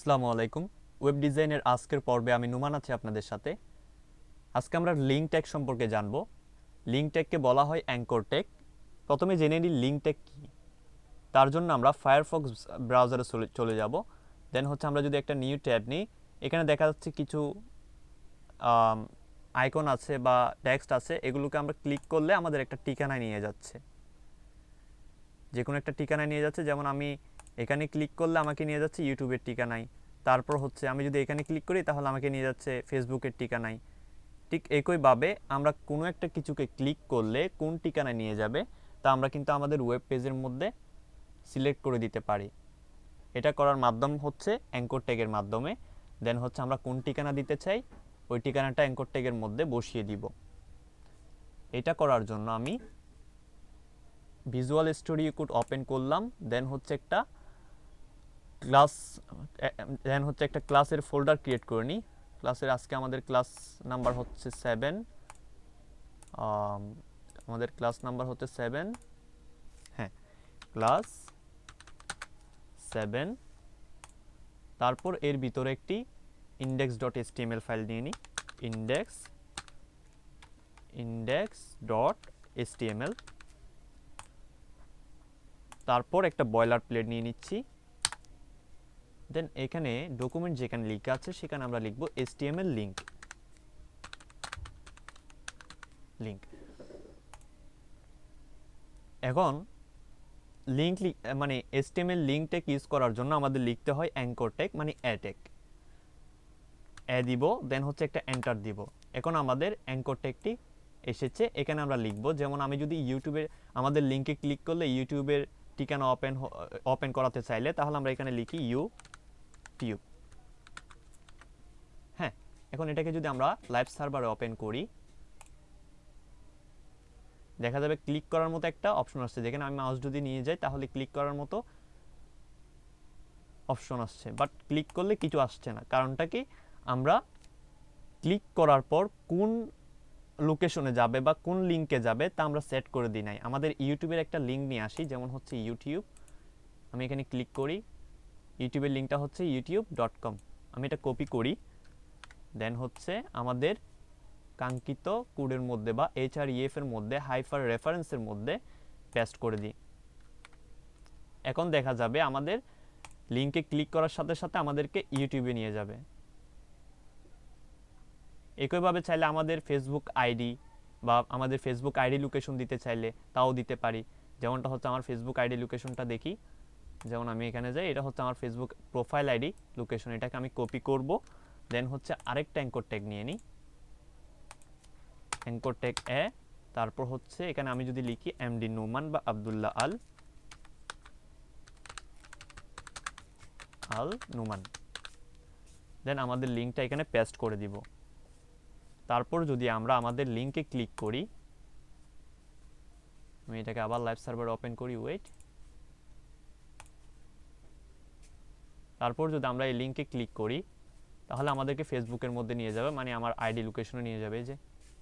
আসসালামু আলাইকুম। ওয়েব ডিজাইনের আজকের পর্বে আমি নুমান আছি আপনাদের সাথে। আজকে আমরা লিঙ্ক ট্যাগ সম্পর্কে জানব। লিঙ্ক ট্যাগকে বলা হয় অ্যাঙ্কর ট্যাগ। প্রথমে জেনে নিই লিঙ্ক ট্যাগ কী। তার জন্য আমরা ফায়ারফক্স ব্রাউজারে চলে যাব। দেন হচ্ছে আমরা যদি একটা নিউ ট্যাব নিই, এখানে দেখা যাচ্ছে কিছু আইকন আছে বা টেক্সট আছে, এগুলোকে আমরা ক্লিক করলে আমাদের একটা ঠিকানায় নিয়ে যাচ্ছে, যে কোনো একটা ঠিকানায় নিয়ে যাচ্ছে। যেমন আমি এখানে ক্লিক করলে আমাকে নিয়ে যাচ্ছে ইউটিউবের ঠিকানায়। তারপর হচ্ছে আমি যদি এখানে ক্লিক করি তাহলে আমাকে নিয়ে যাচ্ছে ফেসবুকের ঠিকানায়। ঠিক একইভাবে আমরা কোনো একটা কিছুকে ক্লিক করলে কোন ঠিকানায় নিয়ে যাবে তা আমরা কিন্তু আমাদের ওয়েব পেজের মধ্যে সিলেক্ট করে দিতে পারি। এটা করার মাধ্যম হচ্ছে অ্যাঙ্কর ট্যাগের মাধ্যমে। দেন হচ্ছে আমরা কোন ঠিকানা দিতে চাই ওই ঠিকানাটা অ্যাঙ্কর ট্যাগের মধ্যে বসিয়ে দিব। এটা করার জন্য আমি ভিজুয়াল স্টুডিও কোড ওপেন করলাম। দেন হচ্ছে একটা ক্লাসের ফোল্ডার ক্রিয়েট করে নিই। ক্লাসের আজকে আমাদের ক্লাস নাম্বার হচ্ছে 7। আমাদের ক্লাস নাম্বার হচ্ছে 7। হ্যাঁ, ক্লাস 7। তারপর এর ভিতরে একটি index.html ফাইল নিয়ে নিই। index.html। তারপর একটা বয়লার প্লেট নিয়ে নিচ্ছি। দেন এখানে ডকুমেন্ট যেখানে লেখা আছে সেখানে আমরা লিখব HTML লিঙ্ক। এখন লিঙ্ক মানে HTML লিঙ্ক ট্যাগ ইউজ করার জন্য আমাদের লিখতে হয় অ্যাঙ্কর ট্যাগ মানে অ্যা ট্যাগ। অ্যা দিব, দেন হচ্ছে একটা এন্টার দিব। এখন আমাদের অ্যাঙ্কর ট্যাগটি এসেছে। এখানে আমরা লিখব, যেমন আমি যদি ইউটিউবের আমাদের লিঙ্কে ক্লিক করলে ইউটিউবের ঠিকানা ওপেন করাতে চাইলে তাহলে আমরা এখানে লিখি ইউটিউব। হ্যাঁ, এখন এটাকে যদি আমরা লাইভ সার্ভারে ওপেন করি, দেখা যাবে ক্লিক করার মতো একটা অপশন আসছে। যেখানে আমি মাউস যদি নিয়ে যাই তাহলে ক্লিক করার মতো অপশন আসছে, বাট ক্লিক করলে কিছু আসছে না। কারণটা কি, আমরা ক্লিক করার পর কোন লোকেশনে যাবে বা কোন লিঙ্কে যাবে তা আমরা সেট করে দিই নাই। আমাদের ইউটিউবের একটা লিঙ্ক নিয়ে আসি, যেমন হচ্ছে ইউটিউব। আমি এখানে ক্লিক করি, ইউটিউবের লিঙ্কটা হচ্ছে youtube.com। আমি এটা কপি করি, দেন হচ্ছে আমাদের কাঙ্ক্ষিত কোডের মধ্যে বা href এর মধ্যে হাইপার রেফারেন্সের মধ্যে পেস্ট করে দিই। এখন দেখা যাবে আমাদের লিঙ্কে ক্লিক করার সাথে সাথে আমাদেরকে ইউটিউবে নিয়ে যাবে। একইভাবে চাইলে আমাদের ফেসবুক আইডি বা আমাদের ফেসবুক আইডি লোকেশন দিতে চাইলে তাও দিতে পারি। যেমনটা হচ্ছে আমার ফেসবুক আইডি লোকেশনটা দেখি, যেমন আমি এখানে যাই, এটা হচ্ছে আমার ফেসবুক প্রোফাইল আইডি লোকেশন। এটাকে আমি কপি করব, দেন হচ্ছে আরেকটা অ্যাঙ্কর ট্যাগ নিয়ে নিই, অ্যাঙ্কর ট্যাগ এ। তারপর হচ্ছে এখানে আমি যদি লিখি এমডি নোমান বা আব্দুল্লাহ আল নোমান, দেন আমাদের লিঙ্কটা এখানে পেস্ট করে দিব। তারপর যদি আমরা আমাদের লিঙ্কে ক্লিক করি, আমি এটাকে আবার লাইভ সার্ভার ওপেন করি, ওয়েট। তারপর যদি আমরা এই লিঙ্কে ক্লিক করি তাহলে আমাদেরকে ফেসবুকের মধ্যে নিয়ে যাবে, মানে আমার আইডি লোকেশনে নিয়ে যাবে। এই যে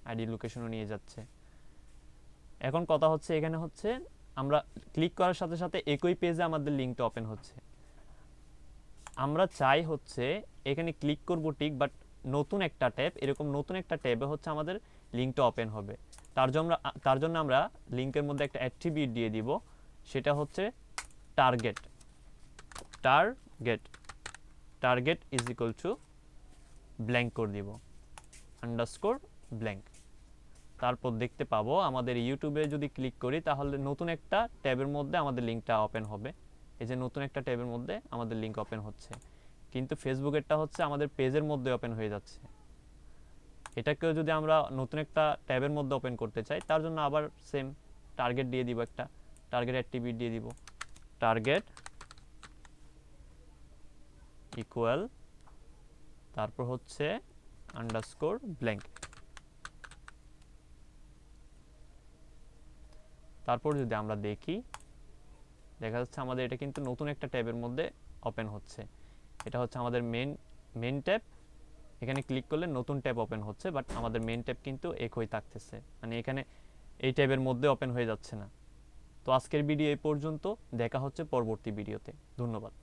আইডি লোকেশনও নিয়ে যাচ্ছে। এখন কথা হচ্ছে এখানে হচ্ছে আমরা ক্লিক করার সাথে সাথে একই পেজে আমাদের লিঙ্কটা ওপেন হচ্ছে। আমরা চাই হচ্ছে এখানে ক্লিক করব ঠিক, বাট নতুন একটা ট্যাব, এরকম নতুন একটা ট্যাবে হচ্ছে আমাদের লিঙ্কটা ওপেন হবে। তার জন্য আমরা লিঙ্কের মধ্যে একটা অ্যাট্রিবিউট দিয়ে দিব, সেটা হচ্ছে target. Target is equal to blank করে দিব, আন্ডারস্কোর ব্ল্যাঙ্ক। তারপর দেখতে পাবো আমাদের ইউটিউবে যদি ক্লিক করি তাহলে নতুন একটা ট্যাবের মধ্যে আমাদের লিঙ্কটা ওপেন হবে। এই যে নতুন একটা ট্যাবের মধ্যে আমাদের লিঙ্ক ওপেন হচ্ছে, কিন্তু ফেসবুকেরটা হচ্ছে আমাদের পেজের মধ্যে ওপেন হয়ে যাচ্ছে। এটাকেও যদি আমরা নতুন একটা ট্যাবের মধ্যে ওপেন করতে চাই তার জন্য আবার সেম টার্গেট দিয়ে দিব, একটা টার্গেট অ্যাট্রিবিউট দিয়ে দিব, টার্গেট ইকুয়াল, তারপর হচ্ছে আন্ডারস্কোর ব্ল্যাঙ্ক। তারপর যদি আমরা দেখি, দেখা যাচ্ছে আমাদের এটা কিন্তু নতুন একটা ট্যাবের মধ্যে ওপেন হচ্ছে। এটা হচ্ছে আমাদের মেন ট্যাব। এখানে ক্লিক করলে নতুন ট্যাব ওপেন হচ্ছে, বাট আমাদের মেন ট্যাব কিন্তু একই থাকতেছে, মানে এখানে এই ট্যাবের মধ্যে ওপেন হয়ে যাচ্ছে না। তো আজকের ভিডিও এই পর্যন্ত, দেখা হচ্ছে পরবর্তী ভিডিওতে। ধন্যবাদ।